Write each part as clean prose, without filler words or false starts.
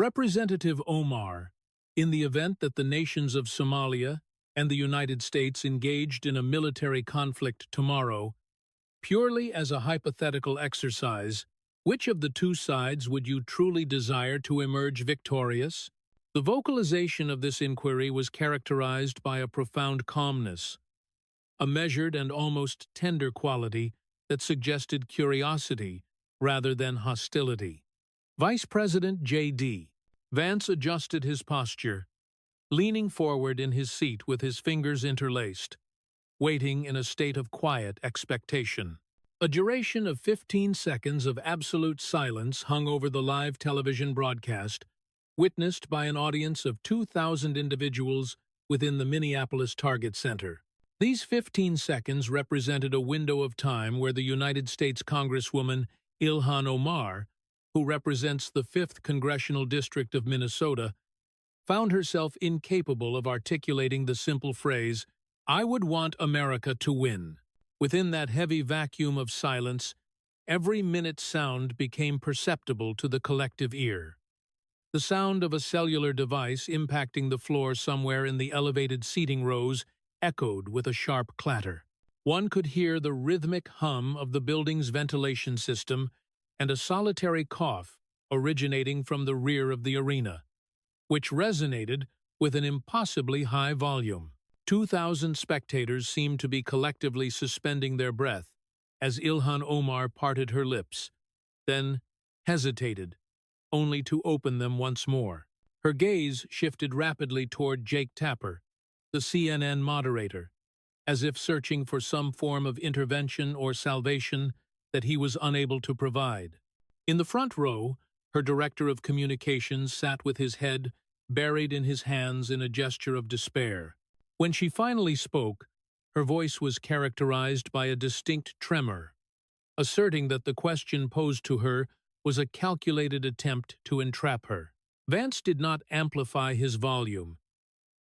Representative Omar, in the event that the nations of Somalia and the United States engaged in a military conflict tomorrow, purely as a hypothetical exercise, which of the two sides would you truly desire to emerge victorious? The vocalization of this inquiry was characterized by a profound calmness, a measured and almost tender quality that suggested curiosity rather than hostility. Vice President J.D. Vance adjusted his posture, leaning forward in his seat with his fingers interlaced, waiting in a state of quiet expectation. A duration of 15 seconds of absolute silence hung over the live television broadcast, witnessed by an audience of 2,000 individuals within the Minneapolis Target Center. These 15 seconds represented a window of time where the United States Congresswoman Ilhan Omar, who represents the 5th Congressional District of Minnesota, found herself incapable of articulating the simple phrase, "I would want America to win." Within that heavy vacuum of silence, every minute's sound became perceptible to the collective ear. The sound of a cellular device impacting the floor somewhere in the elevated seating rows echoed with a sharp clatter. One could hear the rhythmic hum of the building's ventilation system and a solitary cough originating from the rear of the arena, which resonated with an impossibly high volume. 2,000 spectators seemed to be collectively suspending their breath as Ilhan Omar parted her lips, then hesitated, only to open them once more. Her gaze shifted rapidly toward Jake Tapper, the CNN moderator, as if searching for some form of intervention or salvation that he was unable to provide. In the front row, her director of communications sat with his head buried in his hands in a gesture of despair. When she finally spoke, her voice was characterized by a distinct tremor, asserting that the question posed to her was a calculated attempt to entrap her. Vance did not amplify his volume.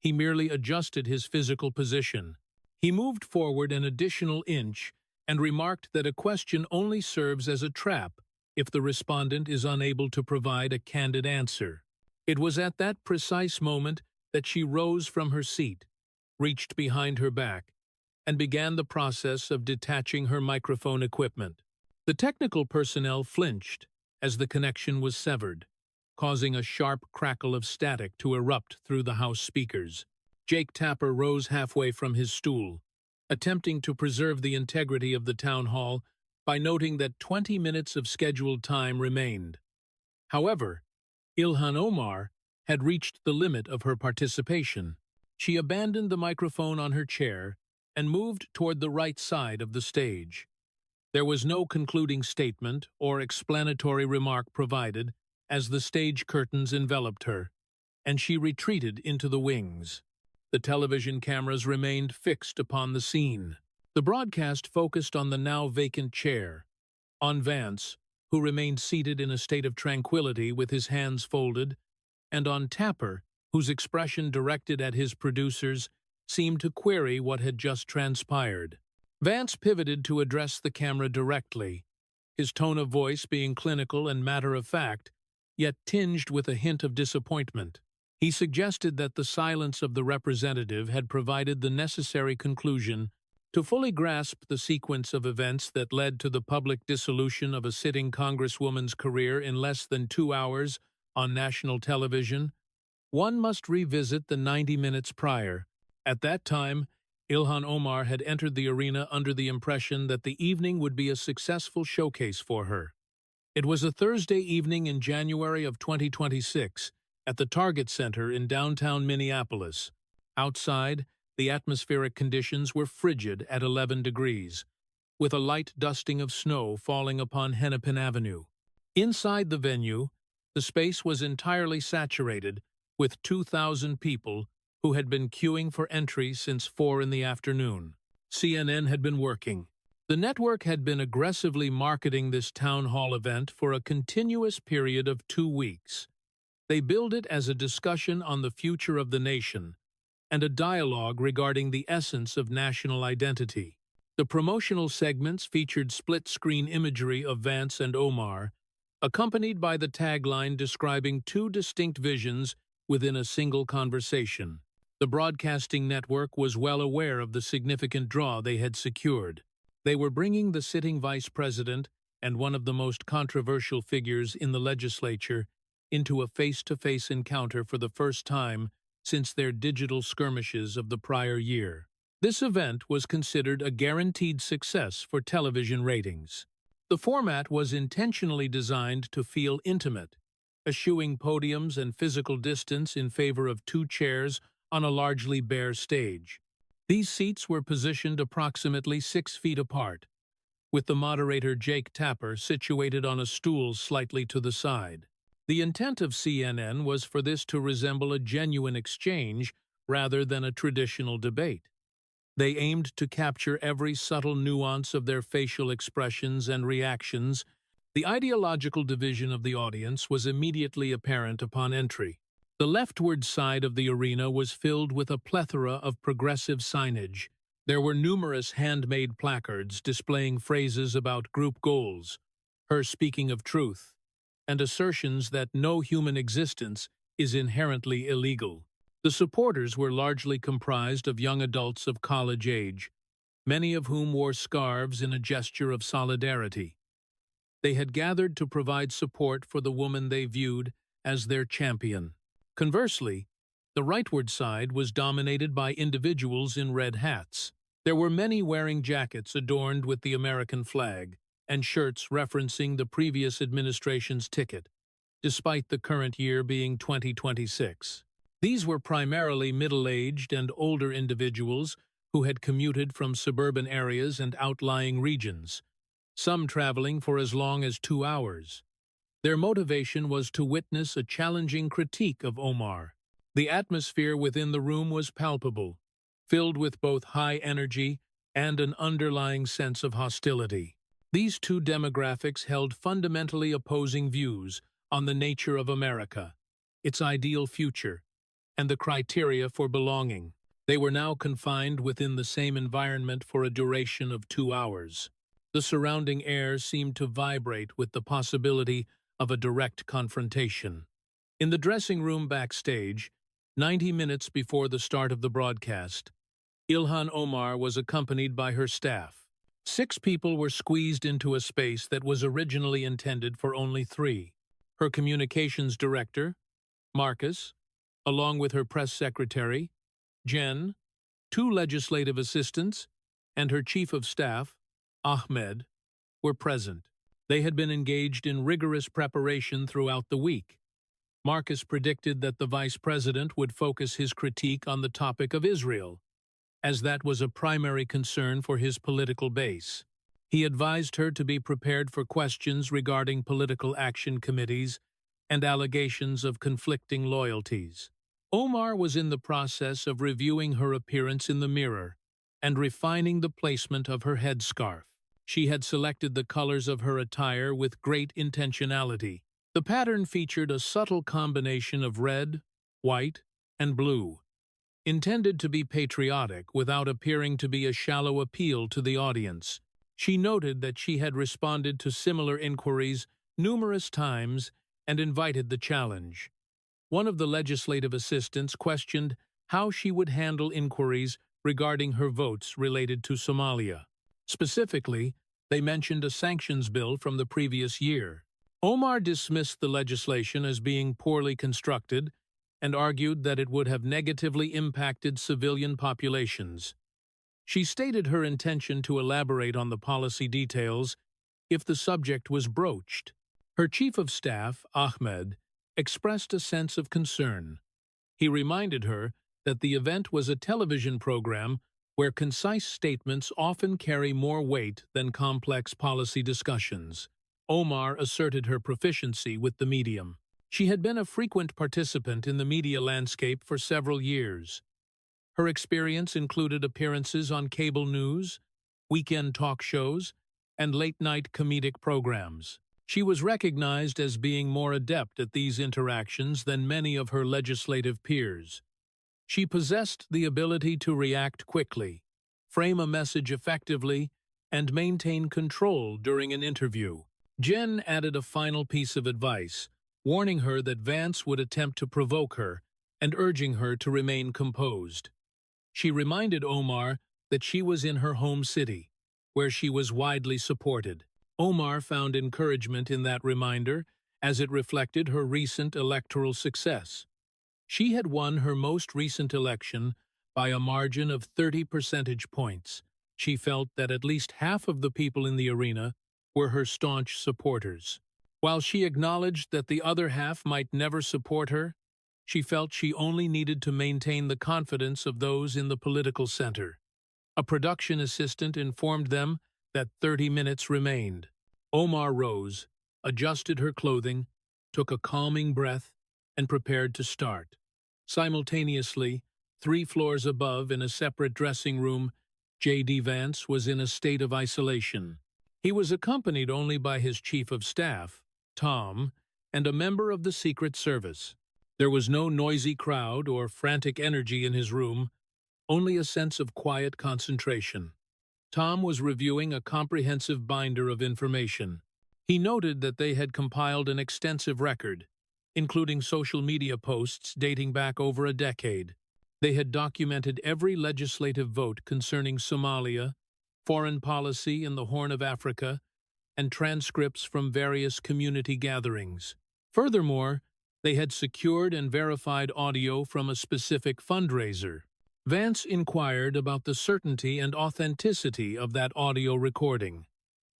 He merely adjusted his physical position. He moved forward an additional inch and remarked that a question only serves as a trap if the respondent is unable to provide a candid answer. It was at that precise moment that she rose from her seat, reached behind her back, and began the process of detaching her microphone equipment. The technical personnel flinched as the connection was severed, causing a sharp crackle of static to erupt through the House speakers. Jake Tapper rose halfway from his stool, attempting to preserve the integrity of the town hall by noting that 20 minutes of scheduled time remained. However, Ilhan Omar had reached the limit of her participation. She abandoned the microphone on her chair and moved toward the right side of the stage. There was no concluding statement or explanatory remark provided as the stage curtains enveloped her, and she retreated into the wings. The television cameras remained fixed upon the scene. The broadcast focused on the now vacant chair, on Vance, who remained seated in a state of tranquility with his hands folded, and on Tapper, whose expression directed at his producers seemed to query what had just transpired. Vance pivoted to address the camera directly, his tone of voice being clinical and matter-of-fact, yet tinged with a hint of disappointment. He suggested that the silence of the representative had provided the necessary conclusion to fully grasp the sequence of events that led to the public dissolution of a sitting congresswoman's career in less than 2 hours on national television. One must revisit the 90 minutes prior. At that time, Ilhan Omar had entered the arena under the impression that the evening would be a successful showcase for her. It was a Thursday evening in January of 2026 at the Target Center in downtown Minneapolis. Outside, the atmospheric conditions were frigid at 11 degrees, with a light dusting of snow falling upon Hennepin Avenue. Inside the venue, the space was entirely saturated with 2,000 people who had been queuing for entry since 4 in the afternoon. CNN had been working. The network had been aggressively marketing this town hall event for a continuous period of 2 weeks. They billed it as a discussion on the future of the nation and a dialogue regarding the essence of national identity. The promotional segments featured split-screen imagery of Vance and Omar, accompanied by the tagline describing two distinct visions within a single conversation. The broadcasting network was well aware of the significant draw they had secured. They were bringing the sitting vice president and one of the most controversial figures in the legislature into a face-to-face encounter for the first time since their digital skirmishes of the prior year. This event was considered a guaranteed success for television ratings. The format was intentionally designed to feel intimate, eschewing podiums and physical distance in favor of two chairs on a largely bare stage. These seats were positioned approximately 6 feet apart, with the moderator Jake Tapper situated on a stool slightly to the side. The intent of CNN was for this to resemble a genuine exchange rather than a traditional debate. They aimed to capture every subtle nuance of their facial expressions and reactions. The ideological division of the audience was immediately apparent upon entry. The leftward side of the arena was filled with a plethora of progressive signage. There were numerous handmade placards displaying phrases about group goals, her speaking of truth, and assertions that no human existence is inherently illegal. The supporters were largely comprised of young adults of college age, many of whom wore scarves in a gesture of solidarity. They had gathered to provide support for the woman they viewed as their champion. Conversely, the rightward side was dominated by individuals in red hats. There were many wearing jackets adorned with the American flag and shirts referencing the previous administration's ticket, despite the current year being 2026. These were primarily middle-aged and older individuals who had commuted from suburban areas and outlying regions, some traveling for as long as 2 hours. Their motivation was to witness a challenging critique of Omar. The atmosphere within the room was palpable, filled with both high energy and an underlying sense of hostility. These two demographics held fundamentally opposing views on the nature of America, its ideal future, and the criteria for belonging. They were now confined within the same environment for a duration of 2 hours. The surrounding air seemed to vibrate with the possibility of a direct confrontation. In the dressing room backstage, 90 minutes before the start of the broadcast, Ilhan Omar was accompanied by her staff. 6 people were squeezed into a space that was originally intended for only 3. Her communications director, Marcus, along with her press secretary, Jen, 2 legislative assistants, and her chief of staff, Ahmed, were present. They had been engaged in rigorous preparation throughout the week. Marcus predicted that the vice president would focus his critique on the topic of Israel, as that was a primary concern for his political base. He advised her to be prepared for questions regarding political action committees and allegations of conflicting loyalties. Omar was in the process of reviewing her appearance in the mirror and refining the placement of her headscarf. She had selected the colors of her attire with great intentionality. The pattern featured a subtle combination of red, white, and blue, intended to be patriotic without appearing to be a shallow appeal to the audience. She noted that she had responded to similar inquiries numerous times and invited the challenge. One of the legislative assistants questioned how she would handle inquiries regarding her votes related to Somalia. Specifically, they mentioned a sanctions bill from the previous year. Omar dismissed the legislation as being poorly constructed and argued that it would have negatively impacted civilian populations. She stated her intention to elaborate on the policy details if the subject was broached. Her chief of staff, Ahmed, expressed a sense of concern. He reminded her that the event was a television program where concise statements often carry more weight than complex policy discussions. Omar asserted her proficiency with the medium. She had been a frequent participant in the media landscape for several years. Her experience included appearances on cable news, weekend talk shows, and late-night comedic programs. She was recognized as being more adept at these interactions than many of her legislative peers. She possessed the ability to react quickly, frame a message effectively, and maintain control during an interview. Jen added a final piece of advice, warning her that Vance would attempt to provoke her and urging her to remain composed. She reminded Omar that she was in her home city, where she was widely supported. Omar found encouragement in that reminder as it reflected her recent electoral success. She had won her most recent election by a margin of 30 percentage points. She felt that at least half of the people in the arena were her staunch supporters. While she acknowledged that the other half might never support her, she felt she only needed to maintain the confidence of those in the political center. A production assistant informed them that 30 minutes remained. Omar rose, adjusted her clothing, took a calming breath, and prepared to start. Simultaneously, 3 floors above, in a separate dressing room, J.D. Vance was in a state of isolation. He was accompanied only by his chief of staff, Tom, and a member of the Secret Service. There was no noisy crowd or frantic energy in his room, only a sense of quiet concentration. Tom was reviewing a comprehensive binder of information. He noted that they had compiled an extensive record, including social media posts dating back over a decade. They had documented every legislative vote concerning Somalia, foreign policy in the Horn of Africa, and transcripts from various community gatherings. Furthermore, they had secured and verified audio from a specific fundraiser. Vance inquired about the certainty and authenticity of that audio recording.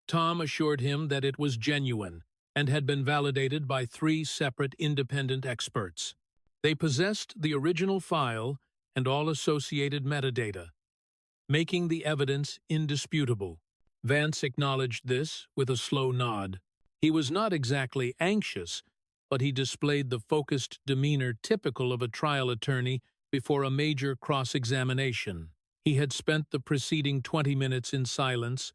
Tom assured him that it was genuine and had been validated by 3 separate independent experts. They possessed the original file and all associated metadata, making the evidence indisputable. Vance acknowledged this with a slow nod. He was not exactly anxious, but he displayed the focused demeanor typical of a trial attorney before a major cross-examination. He had spent the preceding 20 minutes in silence,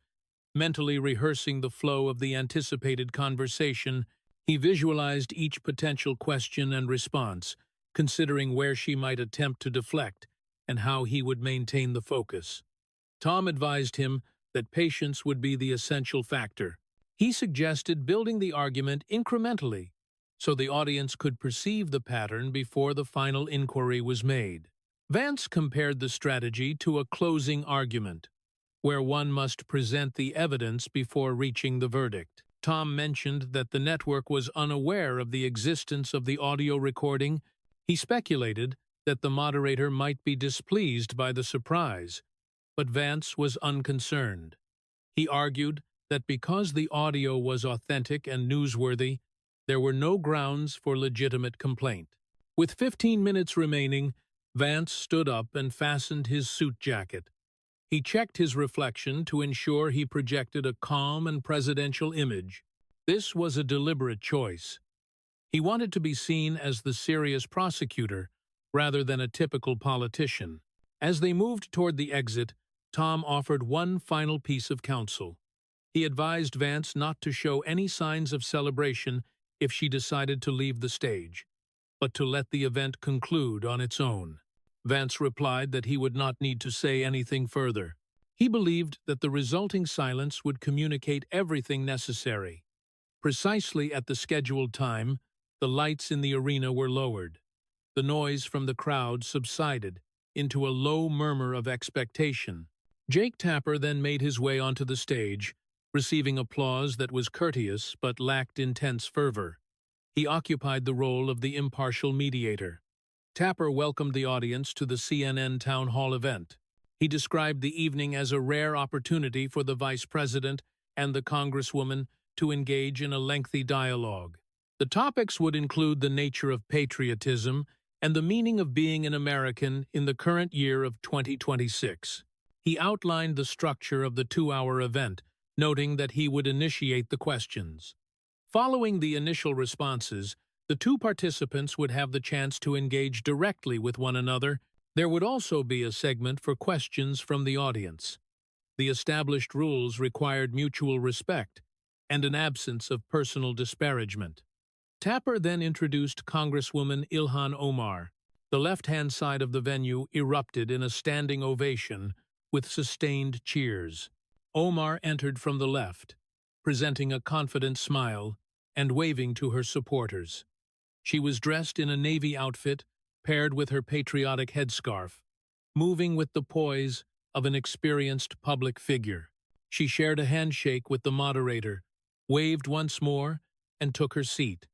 mentally rehearsing the flow of the anticipated conversation. He visualized each potential question and response, considering where she might attempt to deflect and how he would maintain the focus. Tom advised him that patience would be the essential factor. He suggested building the argument incrementally, so the audience could perceive the pattern before the final inquiry was made. Vance compared the strategy to a closing argument, where one must present the evidence before reaching the verdict. Tom mentioned that the network was unaware of the existence of the audio recording. He speculated that the moderator might be displeased by the surprise, but Vance was unconcerned. He argued that because the audio was authentic and newsworthy, there were no grounds for legitimate complaint. With 15 minutes remaining, Vance stood up and fastened his suit jacket. He checked his reflection to ensure he projected a calm and presidential image. This was a deliberate choice. He wanted to be seen as the serious prosecutor rather than a typical politician. As they moved toward the exit, Tom offered one final piece of counsel. He advised Vance not to show any signs of celebration if she decided to leave the stage, but to let the event conclude on its own. Vance replied that he would not need to say anything further. He believed that the resulting silence would communicate everything necessary. Precisely at the scheduled time, the lights in the arena were lowered. The noise from the crowd subsided into a low murmur of expectation. Jake Tapper then made his way onto the stage, receiving applause that was courteous but lacked intense fervor. He occupied the role of the impartial mediator. Tapper welcomed the audience to the CNN town hall event. He described the evening as a rare opportunity for the vice president and the congresswoman to engage in a lengthy dialogue. The topics would include the nature of patriotism and the meaning of being an American in the current year of 2026. He outlined the structure of the 2-hour event, noting that he would initiate the questions. Following the initial responses, the 2 participants would have the chance to engage directly with one another. There would also be a segment for questions from the audience. The established rules required mutual respect and an absence of personal disparagement. Tapper then introduced Congresswoman Ilhan Omar. The left-hand side of the venue erupted in a standing ovation with sustained cheers. Omar entered from the left, presenting a confident smile and waving to her supporters. She was dressed in a navy outfit paired with her patriotic headscarf, moving with the poise of an experienced public figure. She shared a handshake with the moderator, waved once more, and took her seat.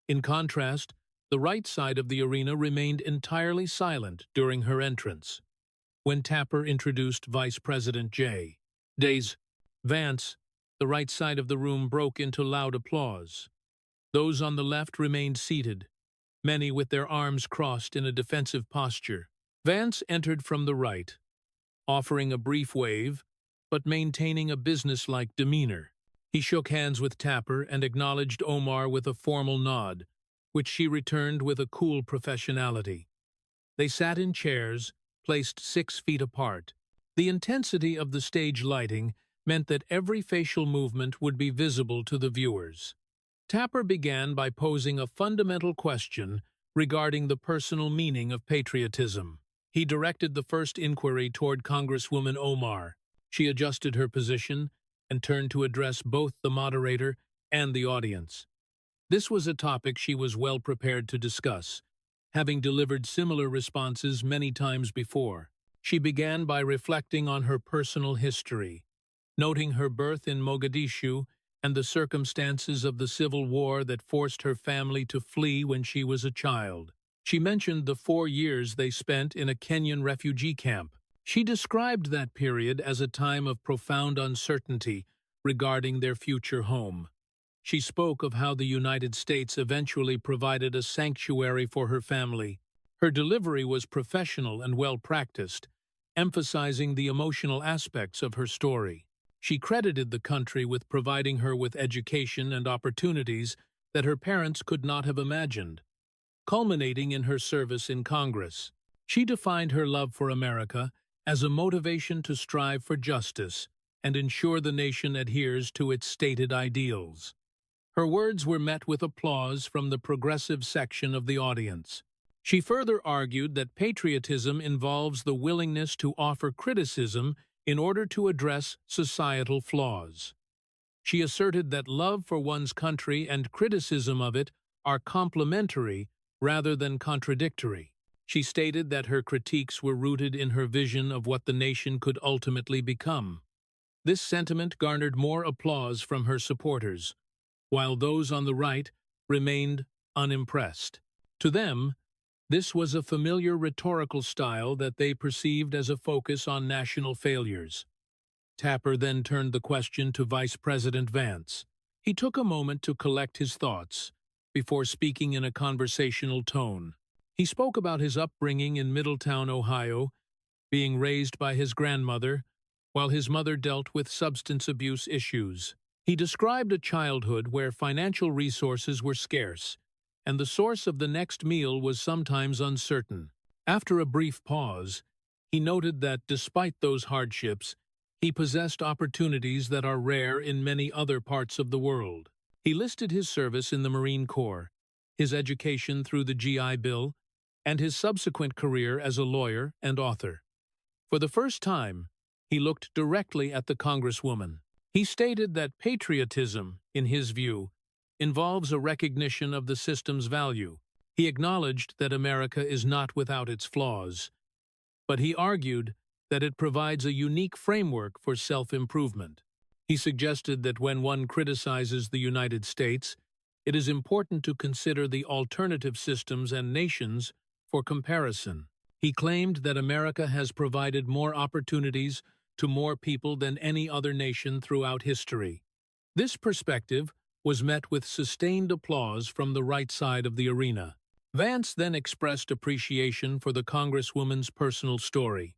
In contrast, the right side of the arena remained entirely silent during her entrance. When Tapper introduced Vice President J.D. Vance, the right side of the room broke into loud applause. Those on the left remained seated, many with their arms crossed in a defensive posture. Vance entered from the right, offering a brief wave, but maintaining a businesslike demeanor. He shook hands with Tapper and acknowledged Omar with a formal nod, which she returned with a cool professionality. They sat in chairs, placed 6 feet apart. The intensity of the stage lighting meant that every facial movement would be visible to the viewers. Tapper began by posing a fundamental question regarding the personal meaning of patriotism. He directed the first inquiry toward Congresswoman Omar. She adjusted her position and turned to address both the moderator and the audience. This was a topic she was well prepared to discuss, having delivered similar responses many times before. She began by reflecting on her personal history, noting her birth in Mogadishu and the circumstances of the civil war that forced her family to flee when she was a child. She mentioned the 4 years they spent in a Kenyan refugee camp. She described that period as a time of profound uncertainty regarding their future home. She spoke of how the United States eventually provided a sanctuary for her family. Her delivery was professional and well-practiced, emphasizing the emotional aspects of her story. She credited the country with providing her with education and opportunities that her parents could not have imagined, culminating in her service in Congress. She defined her love for America as a motivation to strive for justice and ensure the nation adheres to its stated ideals. Her words were met with applause from the progressive section of the audience. She further argued that patriotism involves the willingness to offer criticism in order to address societal flaws. She asserted that love for one's country and criticism of it are complementary rather than contradictory. She stated that her critiques were rooted in her vision of what the nation could ultimately become. This sentiment garnered more applause from her supporters, while those on the right remained unimpressed. To them, this was a familiar rhetorical style that they perceived as a focus on national failures. Tapper then turned the question to Vice President Vance. He took a moment to collect his thoughts before speaking in a conversational tone. He spoke about his upbringing in Middletown, Ohio, being raised by his grandmother, while his mother dealt with substance abuse issues. He described a childhood where financial resources were scarce, and the source of the next meal was sometimes uncertain. After a brief pause, he noted that despite those hardships, he possessed opportunities that are rare in many other parts of the world. He listed his service in the Marine Corps, his education through the GI Bill, and his subsequent career as a lawyer and author. For the first time, he looked directly at the Congresswoman. He stated that patriotism, in his view, involves a recognition of the system's value. He acknowledged that America is not without its flaws, but he argued that it provides a unique framework for self-improvement. He suggested that when one criticizes the United States, it is important to consider the alternative systems and nations for comparison. He claimed that America has provided more opportunities to more people than any other nation throughout history. This perspective was met with sustained applause from the right side of the arena. Vance then expressed appreciation for the Congresswoman's personal story.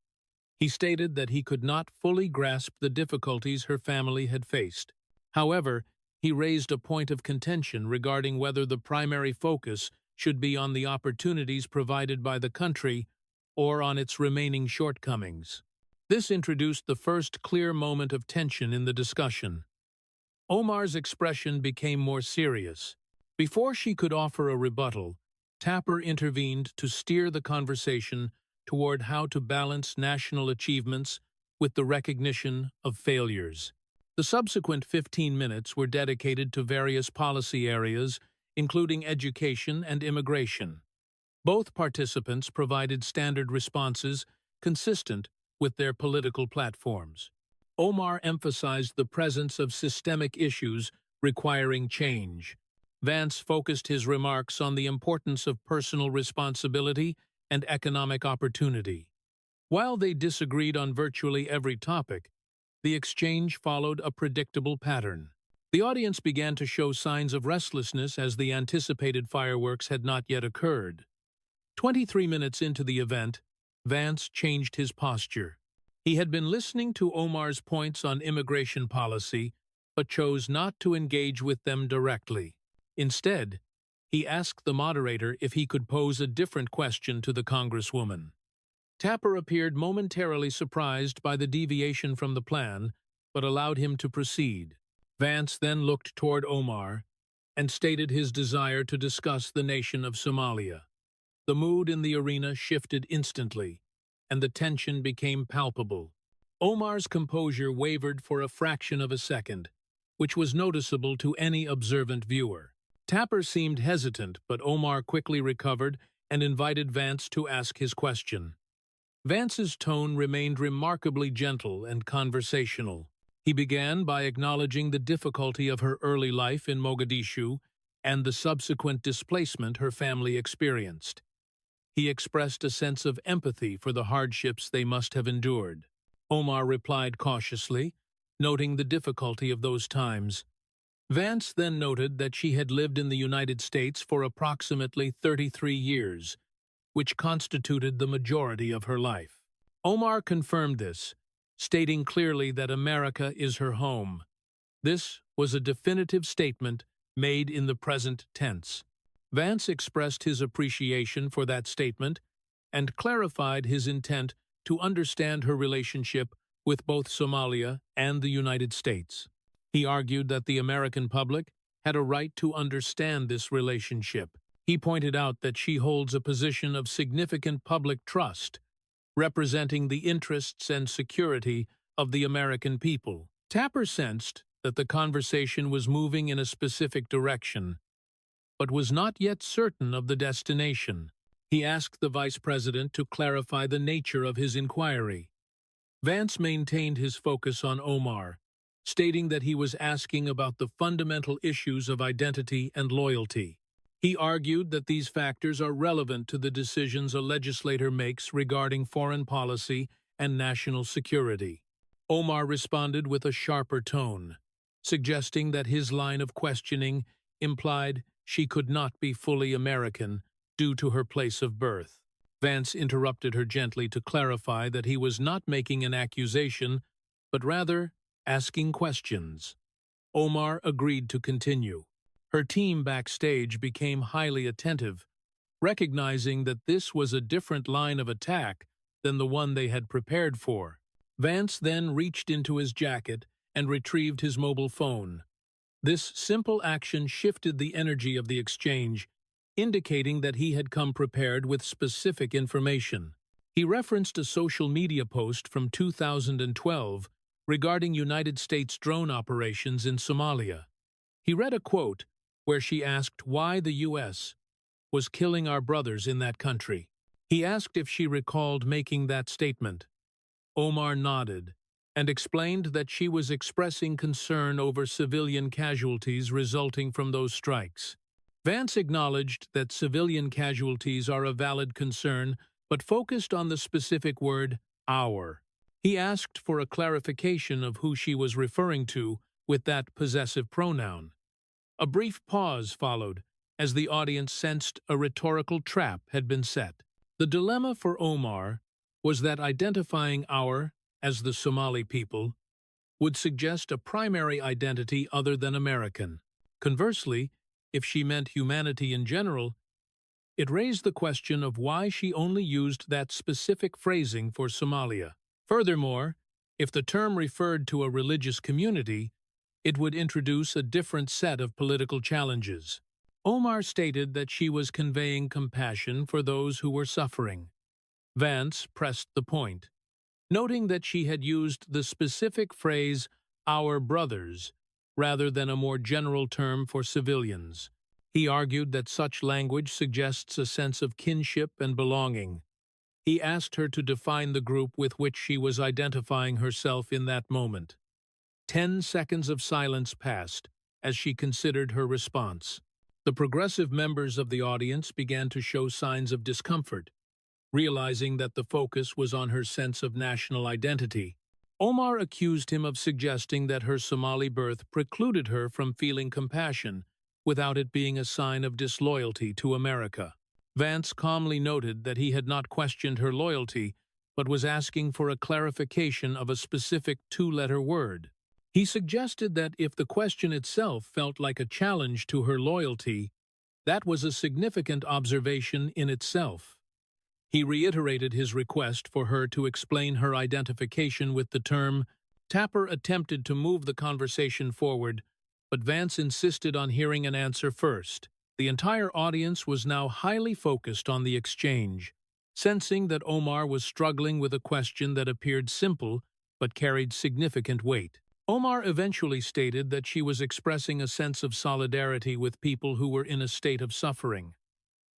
He stated that he could not fully grasp the difficulties her family had faced. However, he raised a point of contention regarding whether the primary focus should be on the opportunities provided by the country or on its remaining shortcomings. This introduced the first clear moment of tension in the discussion. Omar's expression became more serious. Before she could offer a rebuttal, Tapper intervened to steer the conversation toward how to balance national achievements with the recognition of failures. The subsequent 15 minutes were dedicated to various policy areas, including education and immigration. Both participants provided standard responses consistent with their political platforms. Omar emphasized the presence of systemic issues requiring change. Vance focused his remarks on the importance of personal responsibility and economic opportunity. While they disagreed on virtually every topic, the exchange followed a predictable pattern. The audience began to show signs of restlessness as the anticipated fireworks had not yet occurred. 23 minutes into the event, Vance changed his posture. He had been listening to Omar's points on immigration policy, but chose not to engage with them directly. Instead, he asked the moderator if he could pose a different question to the Congresswoman. Tapper appeared momentarily surprised by the deviation from the plan, but allowed him to proceed. Vance then looked toward Omar and stated his desire to discuss the nation of Somalia. The mood in the arena shifted instantly, and the tension became palpable. Omar's composure wavered for a fraction of a second, which was noticeable to any observant viewer. Tapper seemed hesitant, but Omar quickly recovered and invited Vance to ask his question. Vance's tone remained remarkably gentle and conversational. He began by acknowledging the difficulty of her early life in Mogadishu and the subsequent displacement her family experienced. He expressed a sense of empathy for the hardships they must have endured. Omar replied cautiously, noting the difficulty of those times. Vance then noted that she had lived in the United States for approximately 33 years, which constituted the majority of her life. Omar confirmed this, stating clearly that America is her home. This was a definitive statement made in the present tense. Vance expressed his appreciation for that statement and clarified his intent to understand her relationship with both Somalia and the United States. He argued that the American public had a right to understand this relationship. He pointed out that she holds a position of significant public trust, representing the interests and security of the American people. Tapper sensed that the conversation was moving in a specific direction, but was not yet certain of the destination. He asked the vice president to clarify the nature of his inquiry. Vance maintained his focus on Omar, stating that he was asking about the fundamental issues of identity and loyalty. He argued that these factors are relevant to the decisions a legislator makes regarding foreign policy and national security. Omar responded with a sharper tone, suggesting that his line of questioning implied she could not be fully American due to her place of birth. Vance interrupted her gently to clarify that he was not making an accusation, but rather asking questions. Omar agreed to continue. Her team backstage became highly attentive, recognizing that this was a different line of attack than the one they had prepared for. Vance then reached into his jacket and retrieved his mobile phone. This simple action shifted the energy of the exchange, indicating that he had come prepared with specific information. He referenced a social media post from 2012 regarding United States drone operations in Somalia. He read a quote where she asked why the U.S. was killing our brothers in that country. He asked if she recalled making that statement. Omar nodded and explained that she was expressing concern over civilian casualties resulting from those strikes. Vance acknowledged that civilian casualties are a valid concern, but focused on the specific word, our. He asked for a clarification of who she was referring to with that possessive pronoun. A brief pause followed, as the audience sensed a rhetorical trap had been set. The dilemma for Omar was that identifying our as the Somali people would suggest a primary identity other than American. Conversely, if she meant humanity in general, it raised the question of why she only used that specific phrasing for Somalia. Furthermore, if the term referred to a religious community, it would introduce a different set of political challenges. Omar stated that she was conveying compassion for those who were suffering. Vance pressed the point, noting that she had used the specific phrase, "our brothers," rather than a more general term for civilians. He argued that such language suggests a sense of kinship and belonging. He asked her to define the group with which she was identifying herself in that moment. 10 seconds of silence passed as she considered her response. The progressive members of the audience began to show signs of discomfort, realizing that the focus was on her sense of national identity. Omar accused him of suggesting that her Somali birth precluded her from feeling compassion without it being a sign of disloyalty to America. Vance calmly noted that he had not questioned her loyalty, but was asking for a clarification of a specific two-letter word. He suggested that if the question itself felt like a challenge to her loyalty, that was a significant observation in itself. He reiterated his request for her to explain her identification with the term. Tapper attempted to move the conversation forward, but Vance insisted on hearing an answer first. The entire audience was now highly focused on the exchange, sensing that Omar was struggling with a question that appeared simple but carried significant weight. Omar eventually stated that she was expressing a sense of solidarity with people who were in a state of suffering.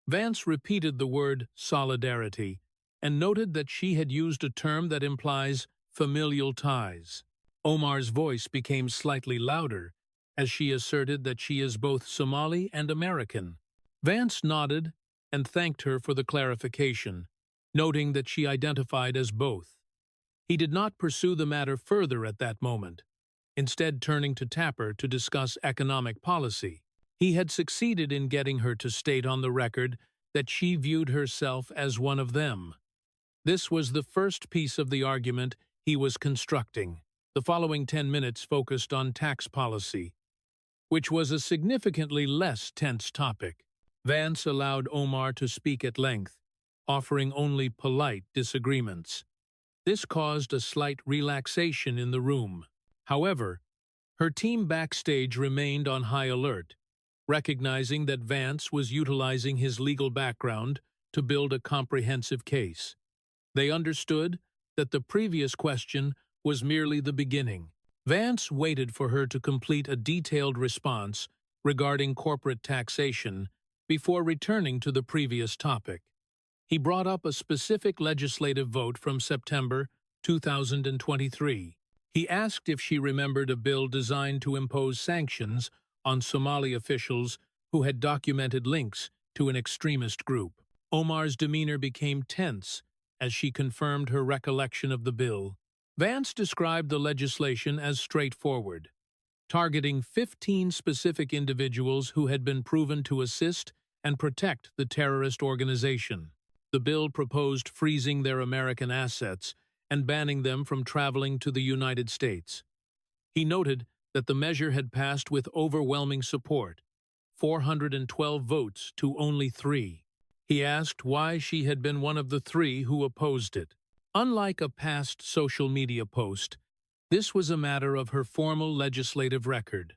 Vance repeated the word solidarity and noted that she had used a term that implies familial ties. Omar's voice became slightly louder as she asserted that she is both Somali and American. Vance nodded and thanked her for the clarification, noting that she identified as both. He did not pursue the matter further at that moment, instead turning to Tapper to discuss economic policy. He had succeeded in getting her to state on the record that she viewed herself as one of them. This was the first piece of the argument he was constructing. The following 10 minutes focused on tax policy, which was a significantly less tense topic. Vance allowed Omar to speak at length, offering only polite disagreements. This caused a slight relaxation in the room. However, her team backstage remained on high alert, recognizing that Vance was utilizing his legal background to build a comprehensive case. They understood that the previous question was merely the beginning. Vance waited for her to complete a detailed response regarding corporate taxation before returning to the previous topic. He brought up a specific legislative vote from September 2023. He asked if she remembered a bill designed to impose sanctions on Somali officials who had documented links to an extremist group. Omar's demeanor became tense as she confirmed her recollection of the bill. Vance described the legislation as straightforward, targeting 15 specific individuals who had been proven to assist and protect the terrorist organization. The bill proposed freezing their American assets and banning them from traveling to the United States. He noted that the measure had passed with overwhelming support, 412 votes to only 3. He asked why she had been one of the 3 who opposed it. Unlike a past social media post, this was a matter of her formal legislative record.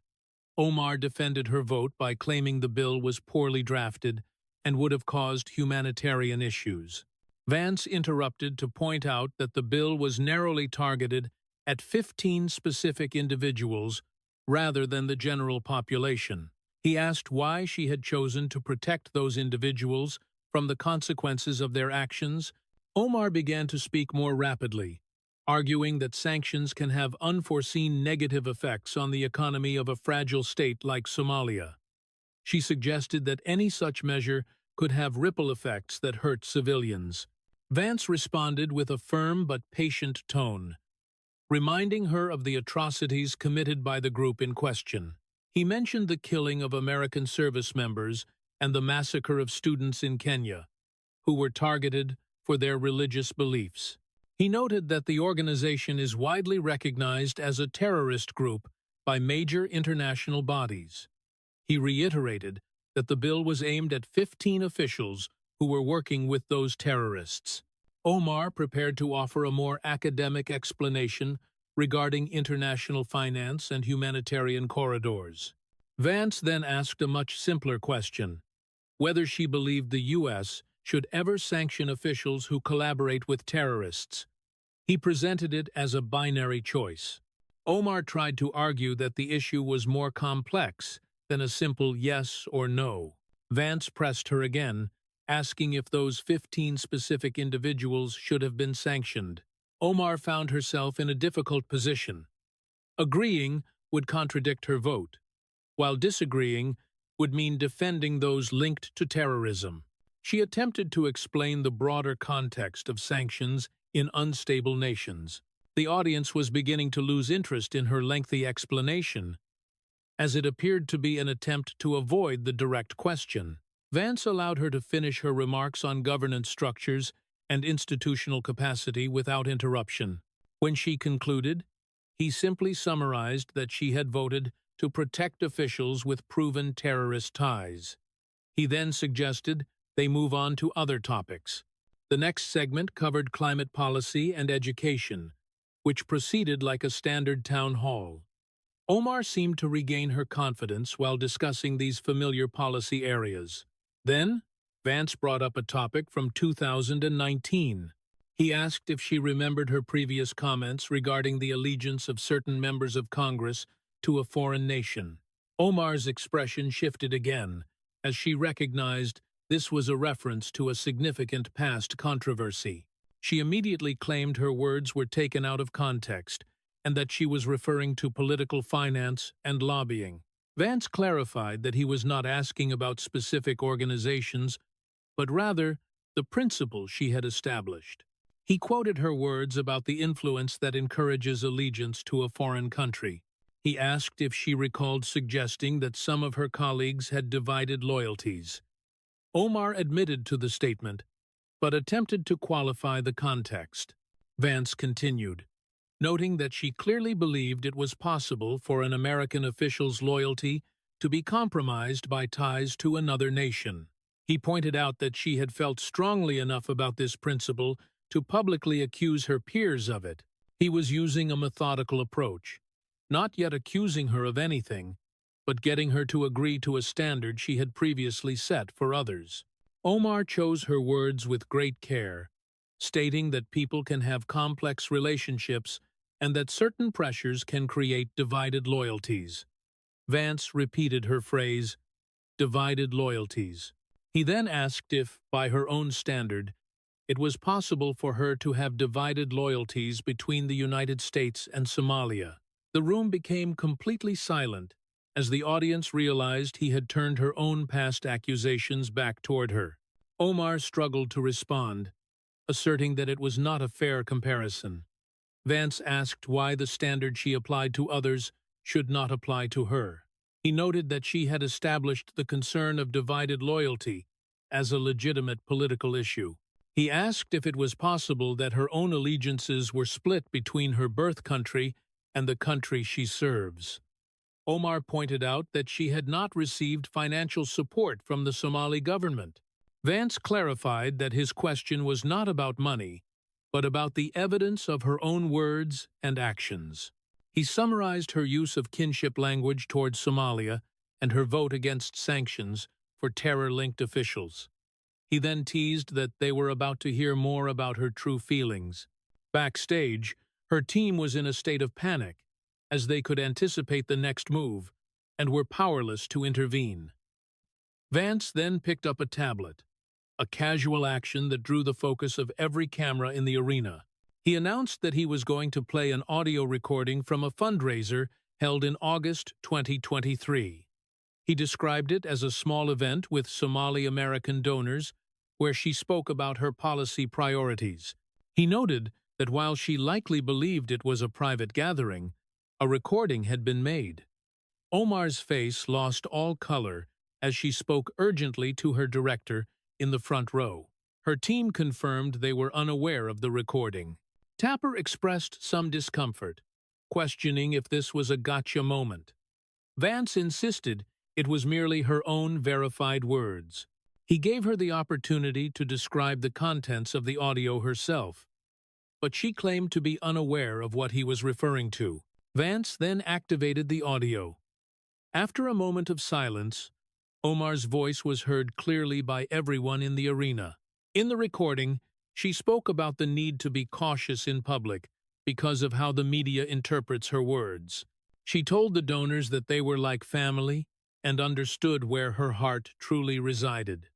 Omar defended her vote by claiming the bill was poorly drafted and would have caused humanitarian issues. Vance interrupted to point out that the bill was narrowly targeted at 15 specific individuals rather than the general population. He asked why she had chosen to protect those individuals from the consequences of their actions. Omar began to speak more rapidly, arguing that sanctions can have unforeseen negative effects on the economy of a fragile state like Somalia. She suggested that any such measure could have ripple effects that hurt civilians. Vance responded with a firm but patient tone, reminding her of the atrocities committed by the group in question. He mentioned the killing of American service members and the massacre of students in Kenya, who were targeted for their religious beliefs. He noted that the organization is widely recognized as a terrorist group by major international bodies. He reiterated that the bill was aimed at 15 officials who were working with those terrorists. Omar prepared to offer a more academic explanation regarding international finance and humanitarian corridors. Vance then asked a much simpler question: whether she believed the U.S. should ever sanction officials who collaborate with terrorists. He presented it as a binary choice. Omar tried to argue that the issue was more complex than a simple yes or no. Vance pressed her again, asking if those 15 specific individuals should have been sanctioned. Omar found herself in a difficult position. Agreeing would contradict her vote, while disagreeing would mean defending those linked to terrorism. She attempted to explain the broader context of sanctions in unstable nations. The audience was beginning to lose interest in her lengthy explanation, as it appeared to be an attempt to avoid the direct question. Vance allowed her to finish her remarks on governance structures and institutional capacity without interruption. When she concluded, he simply summarized that she had voted to protect officials with proven terrorist ties. He then suggested they move on to other topics. The next segment covered climate policy and education, which proceeded like a standard town hall. Omar seemed to regain her confidence while discussing these familiar policy areas. Then, Vance brought up a topic from 2019. He asked if she remembered her previous comments regarding the allegiance of certain members of Congress to a foreign nation. Omar's expression shifted again, as she recognized this was a reference to a significant past controversy. She immediately claimed her words were taken out of context and that she was referring to political finance and lobbying. Vance clarified that he was not asking about specific organizations, but rather the principle she had established. He quoted her words about the influence that encourages allegiance to a foreign country. He asked if she recalled suggesting that some of her colleagues had divided loyalties. Omar admitted to the statement, but attempted to qualify the context. Vance continued, noting that she clearly believed it was possible for an American official's loyalty to be compromised by ties to another nation. He pointed out that she had felt strongly enough about this principle to publicly accuse her peers of it. He was using a methodical approach, not yet accusing her of anything, but getting her to agree to a standard she had previously set for others. Omar chose her words with great care, stating that people can have complex relationships and that certain pressures can create divided loyalties. Vance repeated her phrase, divided loyalties. He then asked if, by her own standard, it was possible for her to have divided loyalties between the United States and Somalia. The room became completely silent as the audience realized he had turned her own past accusations back toward her. Omar struggled to respond, asserting that it was not a fair comparison. Vance asked why the standard she applied to others should not apply to her. He noted that she had established the concern of divided loyalty as a legitimate political issue. He asked if it was possible that her own allegiances were split between her birth country and the country she serves. Omar pointed out that she had not received financial support from the Somali government. Vance clarified that his question was not about money, but about the evidence of her own words and actions. He summarized her use of kinship language towards Somalia and her vote against sanctions for terror-linked officials. He then teased that they were about to hear more about her true feelings. Backstage, her team was in a state of panic, as they could anticipate the next move and were powerless to intervene. Vance then picked up a tablet, a casual action that drew the focus of every camera in the arena. He announced that he was going to play an audio recording from a fundraiser held in August 2023. He described it as a small event with Somali American donors where she spoke about her policy priorities. He noted that while she likely believed it was a private gathering, a recording had been made. Omar's face lost all color as she spoke urgently to her director in the front row. Her team confirmed they were unaware of the recording. Tapper expressed some discomfort, questioning if this was a gotcha moment. Vance insisted it was merely her own verified words. He gave her the opportunity to describe the contents of the audio herself, but she claimed to be unaware of what he was referring to. Vance then activated the audio. After a moment of silence, Omar's voice was heard clearly by everyone in the arena. In the recording, she spoke about the need to be cautious in public because of how the media interprets her words. She told the donors that they were like family and understood where her heart truly resided.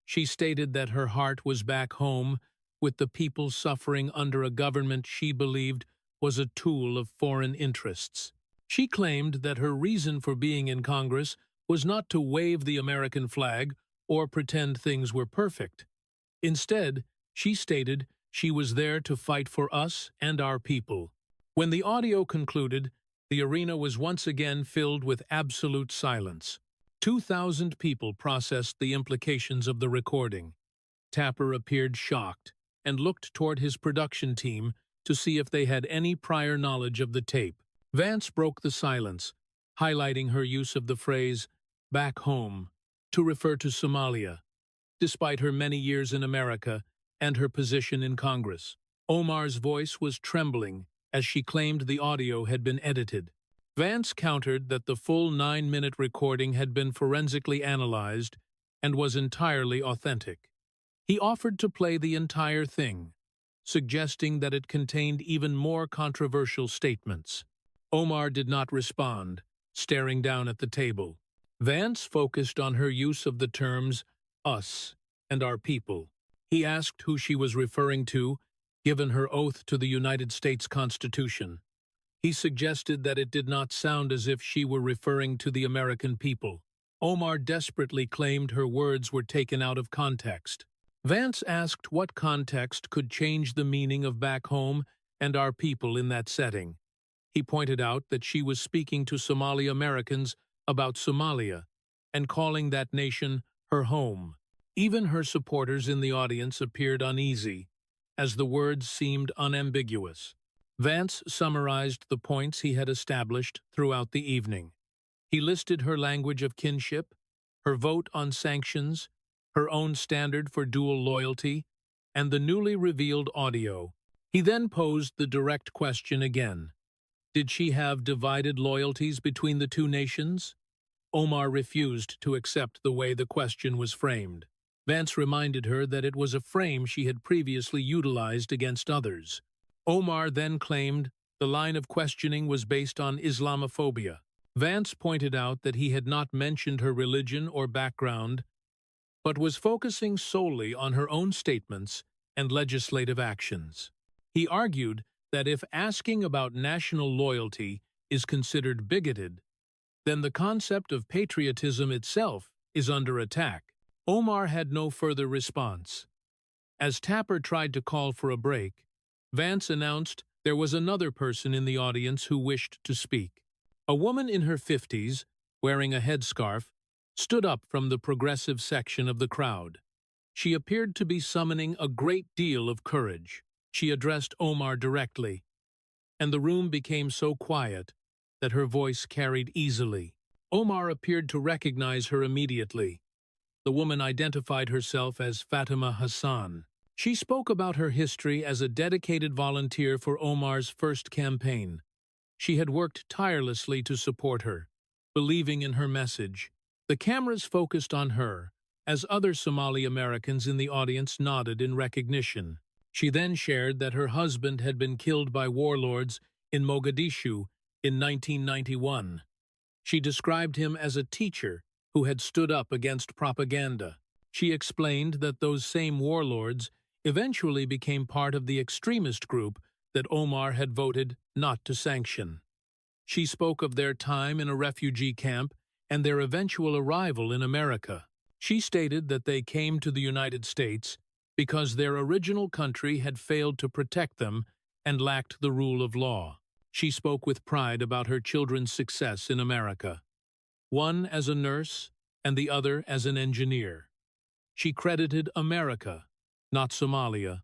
She stated that her heart was back home with the people suffering under a government she believed was a tool of foreign interests. She claimed that her reason for being in Congress was not to wave the American flag or pretend things were perfect. Instead, she stated she was there to fight for us and our people. When the audio concluded, the arena was once again filled with absolute silence. 2,000 people processed the implications of the recording. Tapper appeared shocked and looked toward his production team to see if they had any prior knowledge of the tape. Vance broke the silence, highlighting her use of the phrase, "back home," to refer to Somalia, despite her many years in America and her position in Congress. Omar's voice was trembling as she claimed the audio had been edited. Vance countered that the full 9-minute recording had been forensically analyzed and was entirely authentic. He offered to play the entire thing, suggesting that it contained even more controversial statements. Omar did not respond, staring down at the table. Vance focused on her use of the terms us and our people. He asked who she was referring to, given her oath to the United States Constitution. He suggested that it did not sound as if she were referring to the American people. Omar desperately claimed her words were taken out of context. Vance asked what context could change the meaning of back home and our people in that setting. He pointed out that she was speaking to Somali Americans about Somalia and calling that nation her home. Even her supporters in the audience appeared uneasy, as the words seemed unambiguous. Vance summarized the points he had established throughout the evening. He listed her language of kinship, her vote on sanctions, her own standard for dual loyalty, and the newly revealed audio. He then posed the direct question again. Did she have divided loyalties between the two nations? Omar refused to accept the way the question was framed. Vance reminded her that it was a frame she had previously utilized against others. Omar then claimed the line of questioning was based on Islamophobia. Vance pointed out that he had not mentioned her religion or background, but was focusing solely on her own statements and legislative actions. He argued that if asking about national loyalty is considered bigoted, then the concept of patriotism itself is under attack. Omar had no further response. As Tapper tried to call for a break, Vance announced there was another person in the audience who wished to speak. A woman in her 50s, wearing a headscarf, stood up from the progressive section of the crowd. She appeared to be summoning a great deal of courage. She addressed Omar directly, and the room became so quiet that her voice carried easily. Omar appeared to recognize her immediately. The woman identified herself as Fatima Hassan. She spoke about her history as a dedicated volunteer for Omar's first campaign. She had worked tirelessly to support her, believing in her message. The cameras focused on her, as other Somali Americans in the audience nodded in recognition. She then shared that her husband had been killed by warlords in Mogadishu in 1991. She described him as a teacher who had stood up against propaganda. She explained that those same warlords eventually became part of the extremist group that Omar had voted not to sanction. She spoke of their time in a refugee camp and their eventual arrival in America. She stated that they came to the United States because their original country had failed to protect them and lacked the rule of law. She spoke with pride about her children's success in America, one as a nurse and the other as an engineer. She credited America, not Somalia,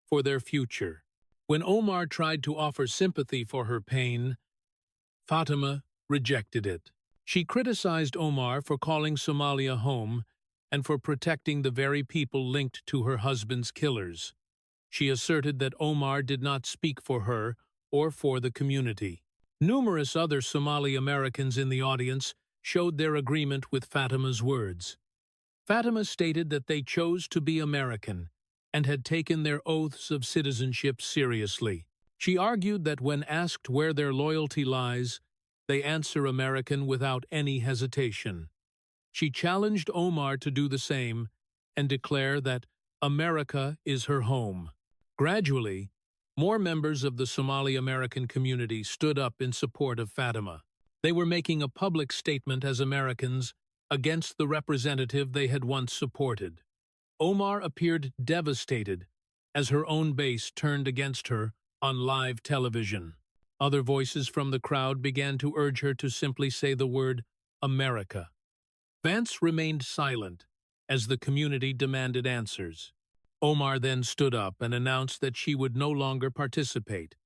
for their future. When Omar tried to offer sympathy for her pain, Fatima rejected it. She criticized Omar for calling Somalia home and for protecting the very people linked to her husband's killers. She asserted that Omar did not speak for her or for the community. Numerous other Somali Americans in the audience showed their agreement with Fatima's words. Fatima stated that they chose to be American and had taken their oaths of citizenship seriously. She argued that when asked where their loyalty lies, they answer American without any hesitation. She challenged Omar to do the same and declare that America is her home. Gradually, more members of the Somali-American community stood up in support of Fatima. They were making a public statement as Americans against the representative they had once supported. Omar appeared devastated as her own base turned against her on live television. Other voices from the crowd began to urge her to simply say the word America. Vance remained silent as the community demanded answers. Omar then stood up and announced that she would no longer participate,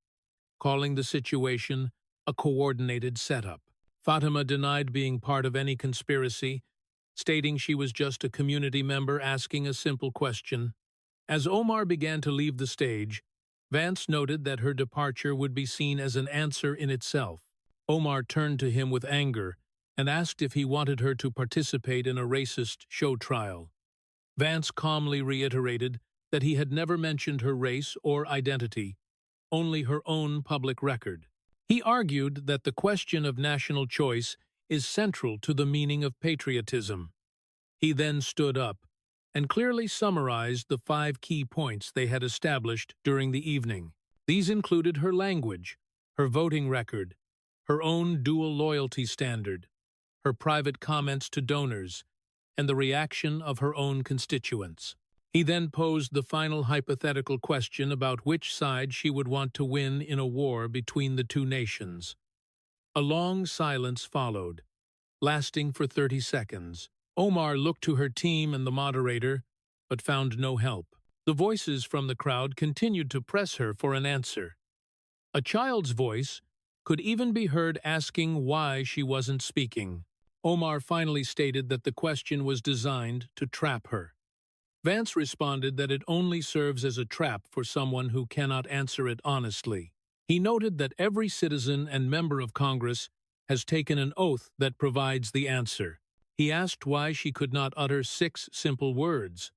calling the situation a coordinated setup. Fatima denied being part of any conspiracy, stating she was just a community member asking a simple question. As Omar began to leave the stage, Vance noted that her departure would be seen as an answer in itself. Omar turned to him with anger and asked if he wanted her to participate in a racist show trial. Vance calmly reiterated that he had never mentioned her race or identity, only her own public record. He argued that the question of national choice is central to the meaning of patriotism. He then stood up and clearly summarized the 5 key points they had established during the evening. These included her language, her voting record, her own dual loyalty standard, her private comments to donors, and the reaction of her own constituents. He then posed the final hypothetical question about which side she would want to win in a war between the two nations. A long silence followed, lasting for 30 seconds. Omar looked to her team and the moderator, but found no help. The voices from the crowd continued to press her for an answer. A child's voice could even be heard asking why she wasn't speaking. Omar finally stated that the question was designed to trap her. Vance responded that it only serves as a trap for someone who cannot answer it honestly. He noted that every citizen and member of Congress has taken an oath that provides the answer. He asked why she could not utter 6 simple words.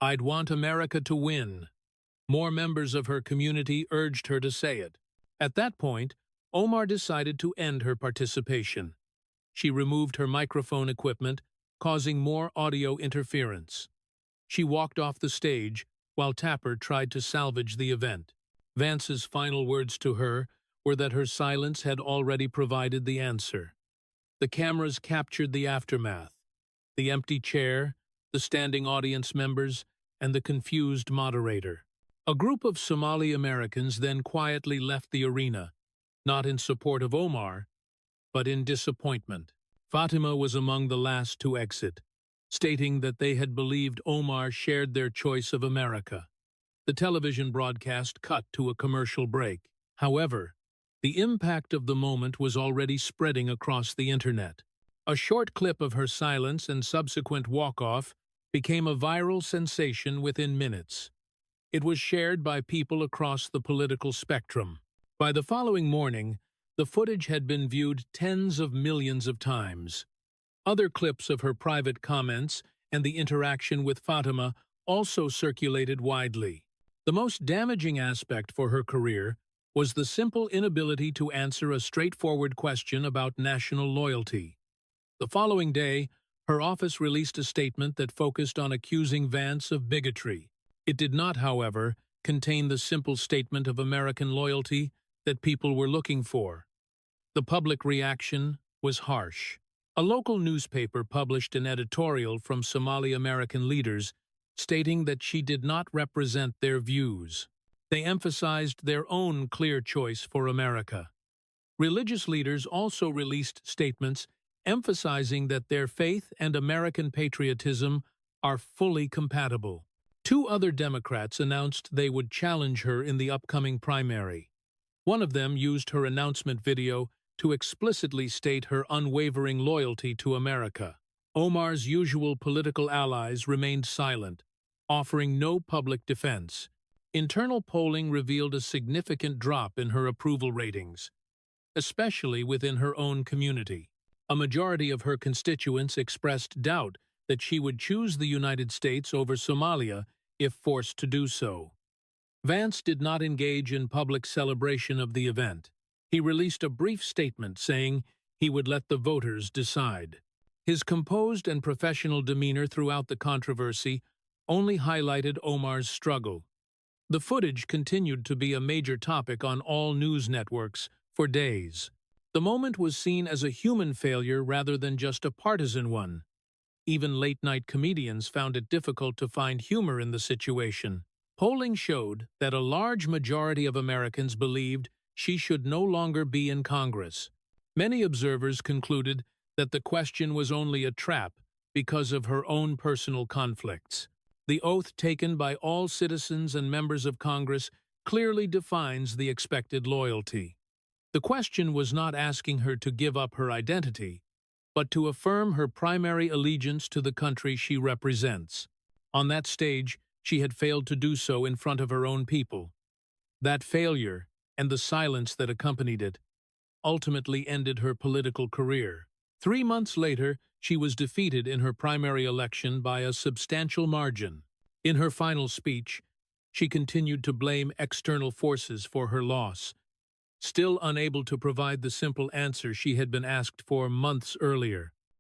"I'd want America to win." More members of her community urged her to say it. At that point, Omar decided to end her participation. She removed her microphone equipment, causing more audio interference. She walked off the stage while Tapper tried to salvage the event. Vance's final words to her were that her silence had already provided the answer. The cameras captured the aftermath: the empty chair, the standing audience members, and the confused moderator. A group of Somali Americans then quietly left the arena, not in support of Omar, but in disappointment. Fatima was among the last to exit, stating that they had believed Omar shared their choice of America. The television broadcast cut to a commercial break. However, the impact of the moment was already spreading across the internet. A short clip of her silence and subsequent walk-off became a viral sensation within minutes. It was shared by people across the political spectrum. By the following morning, the footage had been viewed tens of millions of times. Other clips of her private comments and the interaction with Fatima also circulated widely. The most damaging aspect for her career was the simple inability to answer a straightforward question about national loyalty. The following day, her office released a statement that focused on accusing Vance of bigotry. It did not, however, contain the simple statement of American loyalty that people were looking for. The public reaction was harsh. A local newspaper published an editorial from Somali American leaders stating that she did not represent their views. They emphasized their own clear choice for America. Religious leaders also released statements emphasizing that their faith and American patriotism are fully compatible. 2 other Democrats announced they would challenge her in the upcoming primary. One of them used her announcement video to explicitly state her unwavering loyalty to America. Omar's usual political allies remained silent, offering no public defense. Internal polling revealed a significant drop in her approval ratings, especially within her own community. A majority of her constituents expressed doubt that she would choose the United States over Somalia if forced to do so. Vance did not engage in public celebration of the event. He released a brief statement saying he would let the voters decide. His composed and professional demeanor throughout the controversy only highlighted Omar's struggle. The footage continued to be a major topic on all news networks for days. The moment was seen as a human failure rather than just a partisan one. Even late-night comedians found it difficult to find humor in the situation. Polling showed that a large majority of Americans believed she should no longer be in Congress. Many observers concluded that the question was only a trap because of her own personal conflicts. The oath taken by all citizens and members of Congress clearly defines the expected loyalty. The question was not asking her to give up her identity, but to affirm her primary allegiance to the country she represents. On that stage, she had failed to do so in front of her own people. That failure, and the silence that accompanied it, ultimately ended her political career. 3 months later, she was defeated in her primary election by a substantial margin. In her final speech, she continued to blame external forces for her loss, still unable to provide the simple answer she had been asked for months earlier.